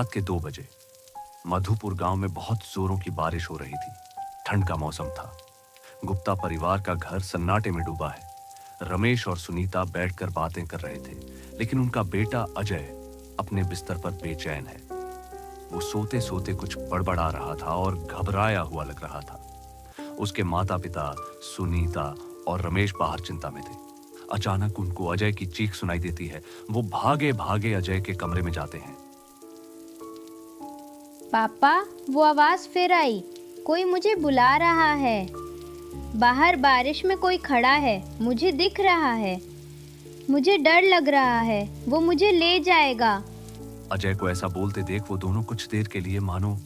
रात के 2 बजे मधुपुर गांव में बहुत जोरों की बारिश हो रही थी। ठंड का मौसम था। गुप्ता परिवार का घर सन्नाटे में डूबा है। रमेश और सुनीता बैठकर बातें कर रहे थे, लेकिन उनका बेटा अजय अपने बिस्तर पर बेचैन है। वो सोते सोते कुछ बड़बड़ा रहा था और घबराया हुआ लग रहा था। उसके माता पिता, सुनीता और रमेश बाहर चिंता में थे। अचानक उनको अजय की चीख सुनाई देती है। वो भागे भागे अजय के कमरे में जाते हैं। पापा, वो आवाज फिर आई। कोई मुझे बुला रहा है। बाहर बारिश में कोई खड़ा है। मुझे दिख रहा है। मुझे डर लग रहा है। वो मुझे ले जाएगा। अजय को ऐसा बोलते देख वो दोनों कुछ देर के लिए मानो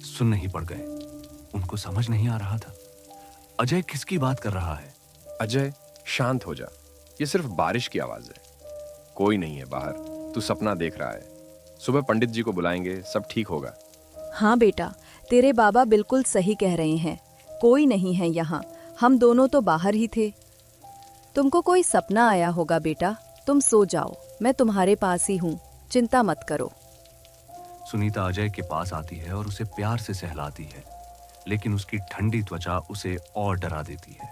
सुन्न ही पड़ गए। उनको समझ नहीं आ रहा था अजय किसकी बात कर रहा है। अजय, शांत हो जा। ये सिर्फ बारिश की आवाज है। कोई नहीं है बाहर। तू सपना देख रहा है। सुबह पंडित जी को बुलाएंगे, सब ठीक होगा। हाँ बेटा, तेरे बाबा बिल्कुल सही कह रहे हैं। कोई नहीं है यहाँ। हम दोनों तो बाहर ही थे। तुमको कोई सपना आया होगा बेटा। तुम सो जाओ, मैं तुम्हारे पास ही हूँ। चिंता मत करो। सुनीता अजय के पास आती है और उसे प्यार से सहलाती है, लेकिन उसकी ठंडी त्वचा उसे और डरा देती है।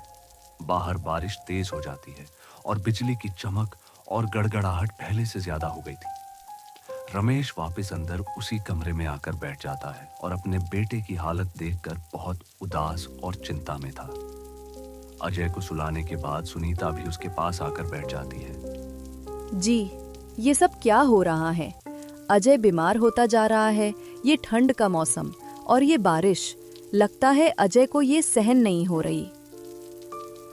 बाहर बारिश तेज हो जाती है और बिजली की चमक और गड़गड़ाहट पहले से ज्यादा हो गई थी। रमेश वापस अंदर उसी कमरे में आकर बैठ जाता है और अपने बेटे की हालत देखकर बहुत उदास और चिंता में था। अजय को सुलाने के बाद सुनीता भी उसके पास आकर बैठ जाती है। जी, ये सब क्या हो रहा है? अजय बीमार होता जा रहा है। ये ठंड का मौसम और ये बारिश, लगता है अजय को ये सहन नहीं हो रही।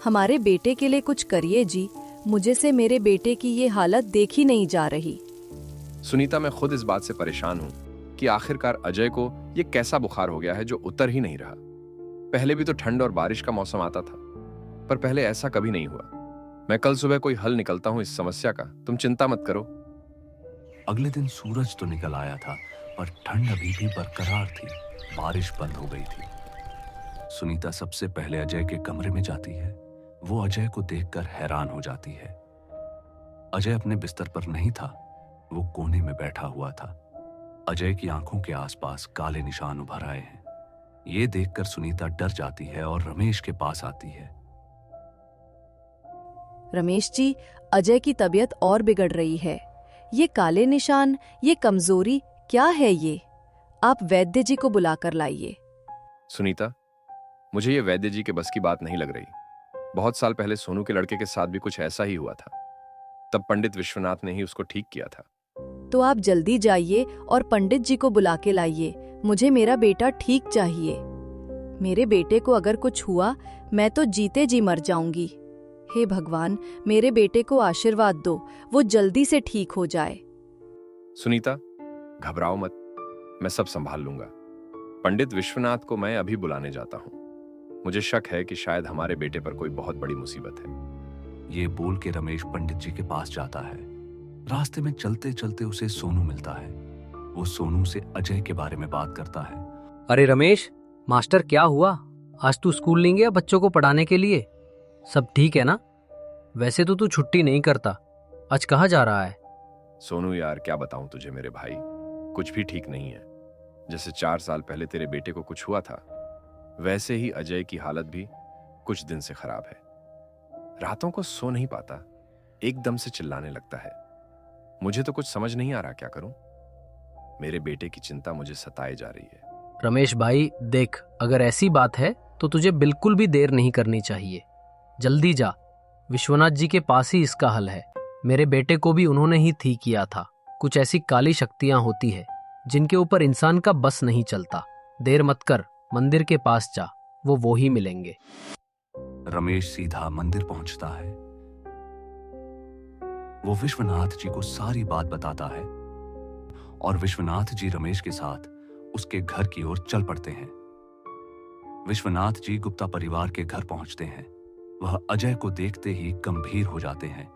हमारे बेटे के लिए कुछ करिए जी। मुझे से मेरे बेटे की ये हालत देखी नहीं जा रही। सुनीता, मैं खुद इस बात से परेशान हूँ कि आखिरकार अजय को ये कैसा बुखार हो गया है जो उतर ही नहीं रहा। पहले भी तो ठंड और बारिश का मौसम आता था, पर पहले ऐसा कभी नहीं हुआ। मैं कल सुबह कोई हल निकलता हूँ इस समस्या का। तुम चिंता मत करो। अगले दिन सूरज तो निकल आया था, पर ठंड अभी भी बरकरार थी। बारिश बंद हो गई थी। सुनीता सबसे पहले अजय के कमरे में जाती है। वो अजय को देखकर हैरान हो जाती है। अजय अपने बिस्तर पर नहीं था, वो कोने में बैठा हुआ था। अजय की आंखों के आसपास काले निशान उभर आए हैं। ये देखकर सुनीता डर जाती है और रमेश के पास आती है। रमेश जी, अजय की तबीयत और बिगड़ रही है। ये काले निशान, ये कमजोरी, क्या है ये? आप वैद्य जी को बुलाकर लाइए। सुनीता, मुझे ये वैद्य जी के बस की बात नहीं लग रही। बहुत साल पहले सोनू के लड़के के साथ भी कुछ ऐसा ही हुआ था। तब पंडित विश्वनाथ ने ही उसको ठीक किया था। तो आप जल्दी जाइए और पंडित जी को बुला के लाइए। मुझे मेरा बेटा ठीक चाहिए। मेरे बेटे को अगर कुछ हुआ, मैं तो जीते जी मर जाऊंगी। हे भगवान, मेरे बेटे को आशीर्वाद दो, वो जल्दी से ठीक हो जाए। सुनीता, घबराओ मत, मैं सब संभाल लूंगा। पंडित विश्वनाथ को मैं अभी बुलाने जाता हूँ। मुझे शक है कि शायद हमारे बेटे पर कोई बहुत बड़ी मुसीबत है। ये बोल के रमेश पंडित जी के पास जाता है। रास्ते में चलते चलते उसे सोनू मिलता है। वो सोनू से अजय के बारे में बात करता है। अरे रमेश, मास्टर क्या हुआ? आज तू स्कूल नहीं गया बच्चों को पढ़ाने के लिए? सब ठीक है ना? वैसे तो तू छुट्टी नहीं करता। आज कहाँ जा रहा है? सोनू यार, क्या बताऊं तुझे मेरे भाई, कुछ भी ठीक नहीं है। जैसे 4 साल पहले तेरे बेटे को कुछ हुआ था, वैसे ही अजय की हालत भी कुछ दिन से खराब है। रातों को सो नहीं पाता, एकदम से चिल्लाने लगता है। मुझे तो कुछ समझ नहीं आ रहा क्या करूं। मेरे बेटे की चिंता मुझे सताए जा रही है। रमेश भाई देख, अगर ऐसी बात है तो तुझे बिल्कुल भी देर नहीं करनी चाहिए। जल्दी जा, विश्वनाथ जी के पास ही इसका हल है। मेरे बेटे को भी उन्होंने ही ठीक किया था। कुछ ऐसी काली शक्तियां होती है जिनके ऊपर इंसान का बस नहीं चलता। देर मत कर, मंदिर के पास जा, वो ही मिलेंगे। रमेश सीधा मंदिर पहुंचता है। वो विश्वनाथ जी को सारी बात बताता है और विश्वनाथ जी रमेश के साथ उसके घर की ओर चल पड़ते हैं। विश्वनाथ जी गुप्ता परिवार के घर पहुंचते हैं। वह अजय को देखते ही गंभीर हो जाते हैं।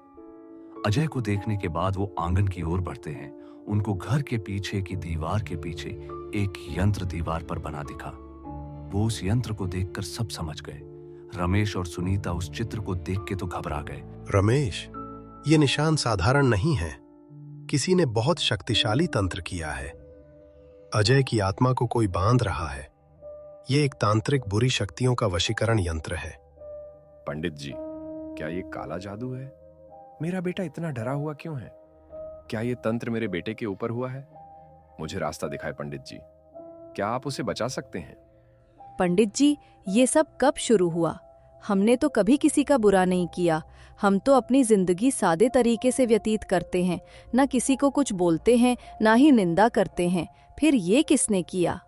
अजय को देखने के बाद वो आंगन की ओर बढ़ते हैं। उनको घर के पीछे की दीवार के पीछे एक यंत्र दीवार पर बना दिखा। वो उस यंत्र को देखकर सब समझ गए। रमेश और सुनीता उस चित्र को देख के तो घबरा गए। रमेश, ये निशान साधारण नहीं है। किसी ने बहुत शक्तिशाली तंत्र किया है। अजय की आत्मा को कोई बांध रहा है। ये एक तांत्रिक बुरी शक्तियों का वशीकरण यंत्र है। पंडित जी, क्या ये काला जादू है? मेरा बेटा इतना डरा हुआ क्यों है? क्या ये तंत्र मेरे बेटे के ऊपर हुआ है? मुझे रास्ता दिखाए पंडित जी, क्या आप उसे बचा सकते हैं? पंडित जी, ये सब कब शुरू हुआ? हमने तो कभी किसी का बुरा नहीं किया। हम तो अपनी जिंदगी सादे तरीके से व्यतीत करते हैं, ना किसी को कुछ बोलते हैं, ना ही निंदा करते हैं। फिर ये किसने किया?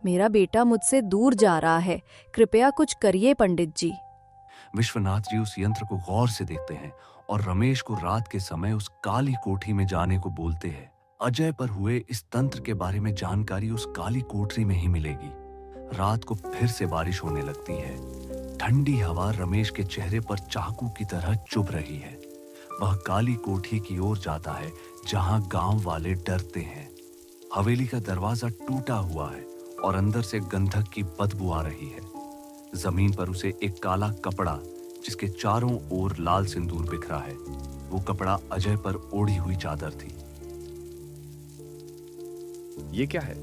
मेरा बेटा मुझसे दूर जा रहा है, कृपया कुछ करिए पंडित जी। विश्वनाथ जी उस यंत्र को गौर से देखते हैं और रमेश को रात के समय उस काली कोठरी में जाने को बोलते हैं। अजय पर हुए इस तंत्र के बारे में जानकारी उस काली कोठरी में ही मिलेगी। रात को फिर से बारिश होने लगती है। ठंडी हवा रमेश के चेहरे पर चाकू की तरह चुभ रही है। वह काली कोठी की ओर जाता है जहां गांव वाले डरते हैं। हवेली का दरवाजा टूटा हुआ है और अंदर से गंधक की बदबू आ रही है। जमीन पर उसे एक काला कपड़ा, जिसके चारों ओर लाल सिंदूर बिखरा है, वो कपड़ा अजय पर ओढ़ी हुई चादर थी। ये क्या है?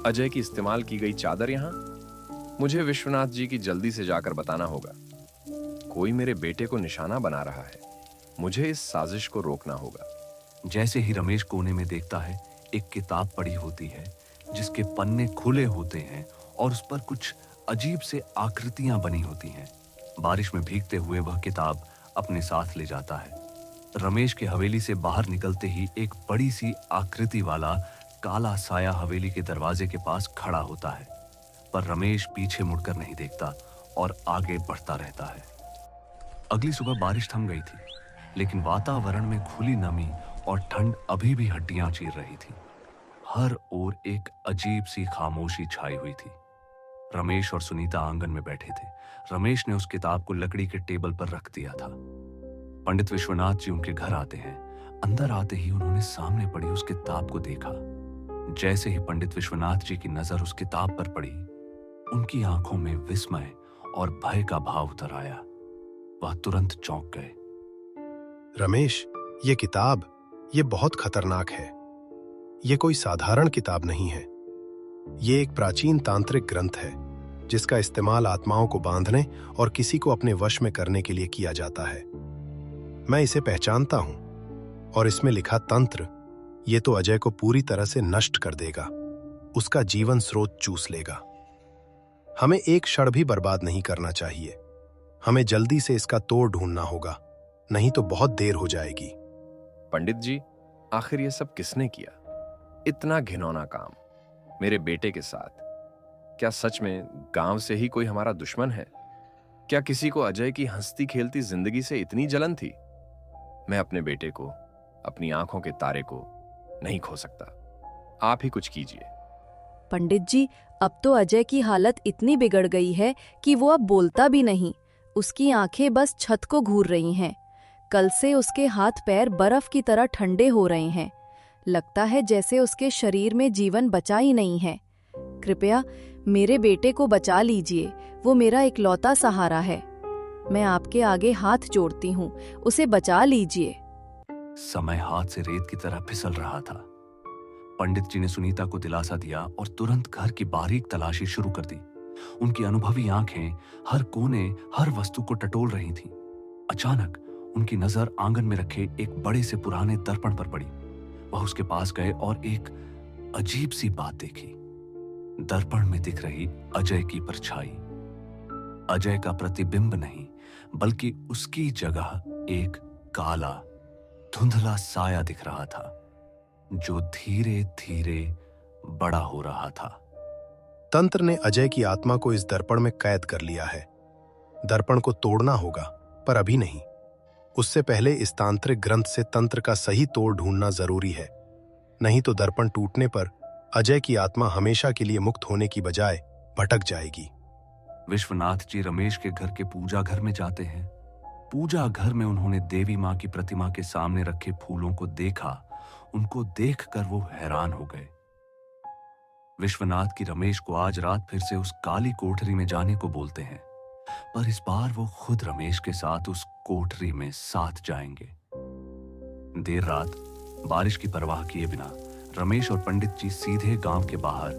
अजय की इस्तेमाल की गई चादर यहाँ? मुझे विश्वनाथ जी की जल्दी से जाकर बताना होगा। कोई मेरे बेटे को निशाना बना रहा है। मुझे इस साजिश को रोकना होगा। जैसे ही रमेश कोने में देखता है, एक किताब पड़ी होती है जिसके पन्ने खुले होते हैं और उस पर कुछ अजीब से आकृतियां बनी होती हैं। बारिश में भीगते हुए वह किताब अपने साथ ले जाता है। रमेश के हवेली से बाहर निकलते ही एक बड़ी सी आकृति वाला काला साया हवेली के दरवाजे के पास खड़ा होता है, पर रमेश पीछे मुड़कर नहीं देखता और आगे बढ़ता रहता है। अगली सुबह बारिश थम गई थी, लेकिन वातावरण में खुली नमी और ठंड अभी भी हड्डियां चीर रही थी। हर ओर एक अजीब सी खामोशी छाई हुई थी। रमेश और सुनीता आंगन में बैठे थे। रमेश ने उस किताब को लकड़ी के टेबल पर रख दिया था। पंडित विश्वनाथ जी उनके घर आते हैं। अंदर आते ही उन्होंने सामने पड़ी उस किताब को देखा। जैसे ही पंडित विश्वनाथ जी की नजर उस किताब पर पड़ी, उनकी आंखों में विस्मय और भय का भाव उतर आया। वह तुरंत चौंक गए। रमेश, ये किताब, ये बहुत खतरनाक है। ये कोई साधारण किताब नहीं है। ये एक प्राचीन तांत्रिक ग्रंथ है जिसका इस्तेमाल आत्माओं को बांधने और किसी को अपने वश में करने के लिए किया जाता है। मैं इसे पहचानता हूं और इसमें लिखा तंत्र, ये तो अजय को पूरी तरह से नष्ट कर देगा, उसका जीवन स्रोत चूस लेगा। हमें एक क्षण भी बर्बाद नहीं करना चाहिए। हमें जल्दी से इसका तोड़ ढूंढना होगा, नहीं तो बहुत देर हो जाएगी। पंडित जी, आखिर ये सब किसने किया? इतना घिनौना काम मेरे बेटे के साथ। क्या सच में गांव से ही कोई हमारा दुश्मन है? क्या किसी को अजय की हंसती खेलती जिंदगी से इतनी जलन थी? मैं अपने बेटे को, अपनी आंखों के तारे को नहीं खो सकता। आप ही कुछ कीजिए। पंडित जी, अब तो अजय की हालत इतनी बिगड़ गई है कि वो अब बोलता भी नहीं। उसकी आंखें बस छत को घूर रही हैं। कल से उसके हाथ पैर बर्फ की तरह ठंडे हो रहे हैं। लगता है जैसे उसके शरीर में जीवन बचा ही नहीं है। कृपया मेरे बेटे को बचा लीजिए, वो मेरा इकलौता सहारा है। मैं आपके आगे हाथ जोड़ती हूँ, उसे बचा लीजिए। समय हाथ से रेत की तरह फिसल रहा था। पंडित जी ने सुनीता को दिलासा दिया और तुरंत घर की बारीक तलाशी शुरू कर दी। उनकी अनुभवी आंखें हर कोने, हर वस्तु को टटोल रही थीं। अचानक उनकी नजर आंगन में रखे एक बड़े से पुराने दर्पण पर पड़ी। वह उसके पास गए और एक अजीब सी बात देखी। दर्पण में दिख रही अजय की परछाई। अजय का प्रतिबिंब नहीं, बल्कि उसकी जगह एक काला, धुंधला साया दिख रहा था, जो धीरे धीरे बड़ा हो रहा था। तंत्र ने अजय की आत्मा को इस दर्पण में कैद कर लिया है। दर्पण को तोड़ना होगा, पर अभी नहीं। उससे पहले इस तांत्रिक ग्रंथ से तंत्र का सही तोड़ ढूंढना जरूरी है। नहीं तो दर्पण टूटने पर अजय की आत्मा हमेशा के लिए मुक्त होने की बजाय भटक जाएगी। विश्वनाथ जी रमेश के घर के पूजा घर में जाते हैं। पूजा घर में उन्होंने देवी मां की प्रतिमा के सामने रखे फूलों को देखा। उनको देखकर वो हैरान हो गए। विश्वनाथ की रमेश को आज रात फिर से उस काली कोठरी में जाने को बोलते हैं, पर इस बार वो खुद रमेश के साथ उस कोठरी में साथ जाएंगे। देर रात बारिश की परवाह किए बिना रमेश और पंडित जी सीधे गांव के बाहर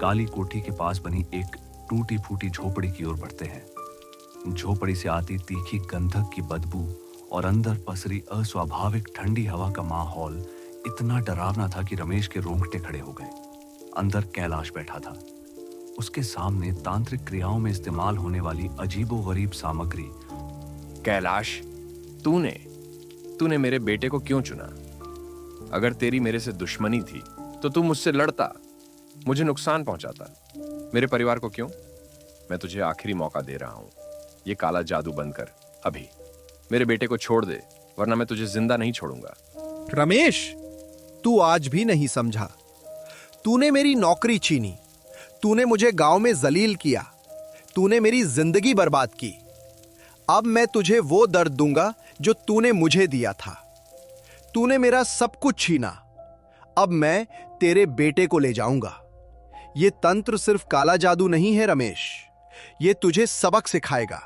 काली कोठी के पास बनी एक टूटी फूटी झोपड़ी की ओर बढ़ते हैं। झोपड़ी से आती तीखी गंधक की बदबू और अंदर पसरी अस्वाभाविक ठंडी हवा का माहौल इतना डरावना था कि रमेश के रोंगटे खड़े हो गए। अंदर कैलाश बैठा था। उसके सामने तांत्रिक क्रियाओं में इस्तेमाल होने वाली अजीबोगरीब सामग्री। कैलाश, तूने मेरे बेटे को क्यों चुना? अगर तेरी मेरे से दुश्मनी थी तो तू मुझसे लड़ता, मुझे नुकसान पहुंचाता। मेरे परिवार को क्यों? मैं तुझे आखिरी मौका दे रहा हूं। ये काला जादू बंद कर अभी। मेरे बेटे को छोड़ दे, वरना मैं तुझे जिंदा नहीं छोड़ूंगा। रमेश, तू आज भी नहीं समझा। तूने मेरी नौकरी छीनी, तूने मुझे गांव में जलील किया, तूने मेरी जिंदगी बर्बाद की। अब मैं तुझे वो दर्द दूंगा जो तूने मुझे दिया था। तूने मेरा सब कुछ छीना, अब मैं तेरे बेटे को ले जाऊंगा। ये तंत्र सिर्फ काला जादू नहीं है रमेश, ये तुझे सबक सिखाएगा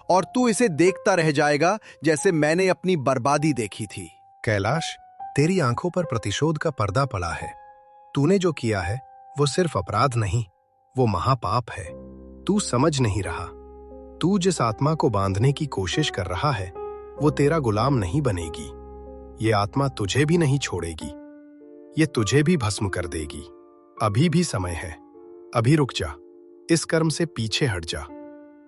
और तू इसे देखता रह जाएगा जैसे मैंने अपनी बर्बादी देखी थी। कैलाश, तेरी आंखों पर प्रतिशोध का पर्दा पड़ा है। तूने जो किया है वो सिर्फ अपराध नहीं, वो महापाप है। तू समझ नहीं रहा। तू जिस आत्मा को बांधने की कोशिश कर रहा है वो तेरा गुलाम नहीं बनेगी। ये आत्मा तुझे भी नहीं छोड़ेगी, ये तुझे भी भस्म कर देगी। अभी भी समय है, अभी रुक जा, इस कर्म से पीछे हट जा,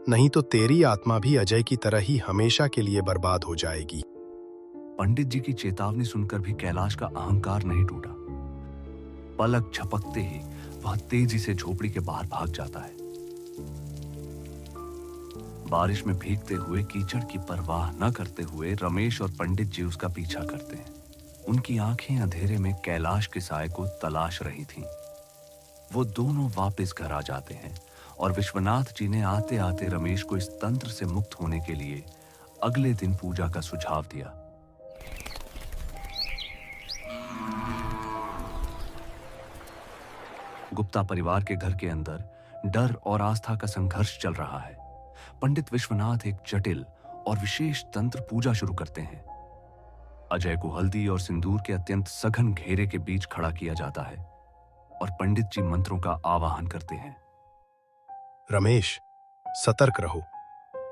नहीं तो तेरी आत्मा भी अजय की तरह ही हमेशा के लिए बर्बाद हो जाएगी। पंडित जी की चेतावनी सुनकर भी कैलाश का अहंकार नहीं टूटा। पलक झपकते ही वह तेजी से झोपड़ी के बाहर भाग जाता है। बारिश में भीगते हुए, कीचड़ की परवाह न करते हुए रमेश और पंडित जी उसका पीछा करते हैं। उनकी आंखें अंधेरे में कैलाश के साए को तलाश रही थीं। वो दोनों वापस घर आ जाते हैं और विश्वनाथ जी ने आते आते रमेश को इस तंत्र से मुक्त होने के लिए अगले दिन पूजा का सुझाव दिया। गुप्ता परिवार के घर के अंदर डर और आस्था का संघर्ष चल रहा है। पंडित विश्वनाथ एक जटिल और विशेष तंत्र पूजा शुरू करते हैं। अजय को हल्दी और सिंदूर के अत्यंत सघन घेरे के बीच खड़ा किया जाता है और पंडित जी मंत्रों का आवाहन करते हैं। रमेश, सतर्क रहो।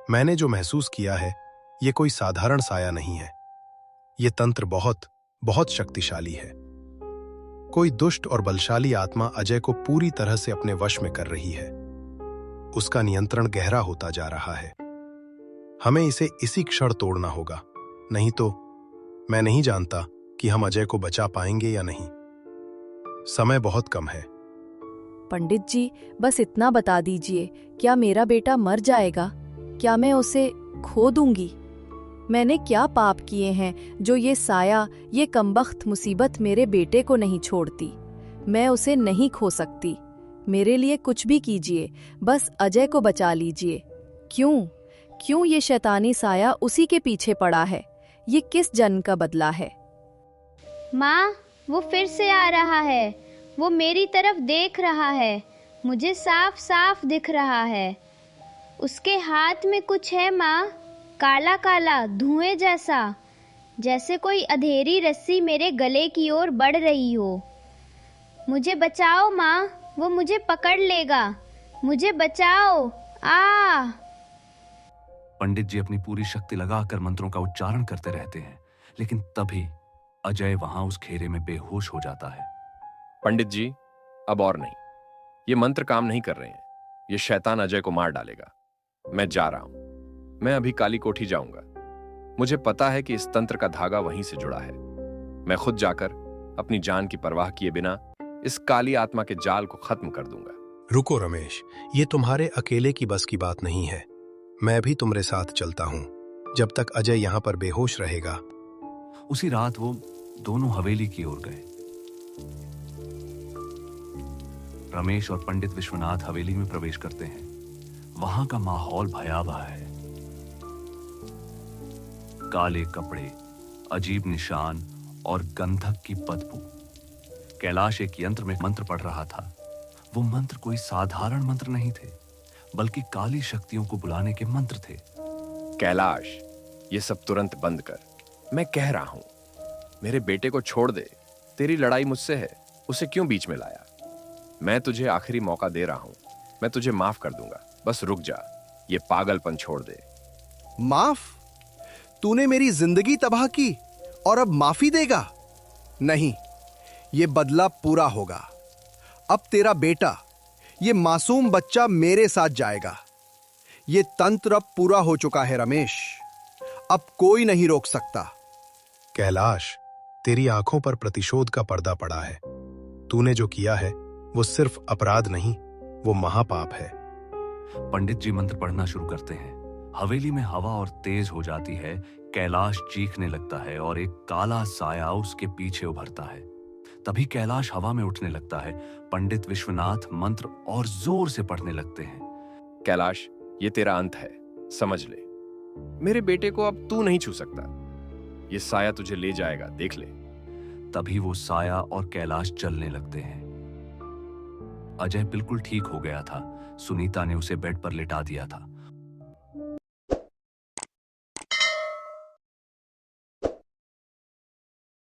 मैंने जो महसूस किया है ये कोई साधारण साया नहीं है। ये तंत्र बहुत बहुत शक्तिशाली है। कोई दुष्ट और बलशाली आत्मा अजय को पूरी तरह से अपने वश में कर रही है। उसका नियंत्रण गहरा होता जा रहा है। हमें इसे इसी क्षण तोड़ना होगा, नहीं तो मैं नहीं जानता कि हम अजय को बचा पाएंगे या नहीं। समय बहुत कम है। पंडित जी, बस इतना बता दीजिए, क्या मेरा बेटा मर जाएगा? क्या मैं उसे खो दूंगी? मैंने क्या पाप किए हैं जो ये साया, ये कमबख्त मुसीबत मेरे बेटे को नहीं छोड़ती? मैं उसे नहीं खो सकती। मेरे लिए कुछ भी कीजिए, बस अजय को बचा लीजिए। क्यों ये शैतानी साया उसी के पीछे पड़ा है? ये किस जन्म का बदला है? माँ, वो फिर से आ रहा है। वो मेरी तरफ देख रहा है। मुझे साफ साफ दिख रहा है। उसके हाथ में कुछ है माँ, काला काला धुएं जैसा, जैसे कोई अंधेरी रस्सी मेरे गले की ओर बढ़ रही हो। मुझे बचाओ माँ, वो मुझे पकड़ लेगा। मुझे बचाओ। पंडित जी अपनी पूरी शक्ति लगाकर मंत्रों का उच्चारण करते रहते हैं, लेकिन तभी अजय वहां उस घेरे में बेहोश हो जाता है। पंडित जी, अब और नहीं। ये मंत्र काम नहीं कर रहे हैं। ये शैतान अजय को मार डालेगा। मैं जा रहा हूं। मैं अभी काली कोठी जाऊंगा। मुझे पता है कि इस तंत्र का धागा वहीं से जुड़ा है। मैं खुद जाकर अपनी जान की परवाह किए बिना इस काली आत्मा के जाल को खत्म कर दूंगा। रुको रमेश, ये तुम्हारे अकेले की बस की बात नहीं है। मैं भी तुम्हारे साथ चलता हूं जब तक अजय यहां पर बेहोश रहेगा। उसी रात वो दोनों हवेली की ओर गए। रमेश और पंडित विश्वनाथ हवेली में प्रवेश करते हैं। वहां का माहौल भयावह है। काले कपड़े, अजीब निशान और गंधक की बदबू। कैलाश एक यंत्र में मंत्र पढ़ रहा था। वो मंत्र कोई साधारण मंत्र नहीं थे, बल्कि काली शक्तियों को बुलाने के मंत्र थे। कैलाश, ये सब तुरंत बंद कर। मैं कह रहा हूं, मेरे बेटे को छोड़ दे। तेरी लड़ाई मुझसे है, उसे क्यों बीच में लाया? मैं तुझे आखिरी मौका दे रहा हूं, मैं तुझे माफ कर दूंगा, बस रुक जा, ये पागलपन छोड़ दे। माफ? तूने मेरी जिंदगी तबाह की और अब माफी देगा? नहीं, ये बदला पूरा होगा। अब तेरा बेटा, ये मासूम बच्चा मेरे साथ जाएगा। ये तंत्र अब पूरा हो चुका है रमेश, अब कोई नहीं रोक सकता। कैलाश, तेरी आंखों पर प्रतिशोध का पर्दा पड़ा है। तूने जो किया है वो सिर्फ अपराध नहीं, वो महापाप है। पंडित जी मंत्र पढ़ना शुरू करते हैं। हवेली में हवा और तेज हो जाती है। कैलाश चीखने लगता है और एक काला साया उसके पीछे उभरता है। तभी कैलाश हवा में उठने लगता है। पंडित विश्वनाथ मंत्र और जोर से पढ़ने लगते हैं। कैलाश, ये तेरा अंत है, समझ ले। मेरे बेटे को अब तू नहीं छू सकता। ये साया तुझे ले जाएगा, देख ले। तभी वो साया और कैलाश चलने लगते हैं। अजय बिल्कुल ठीक हो गया था। सुनीता ने उसे बेड पर लिटा दिया था।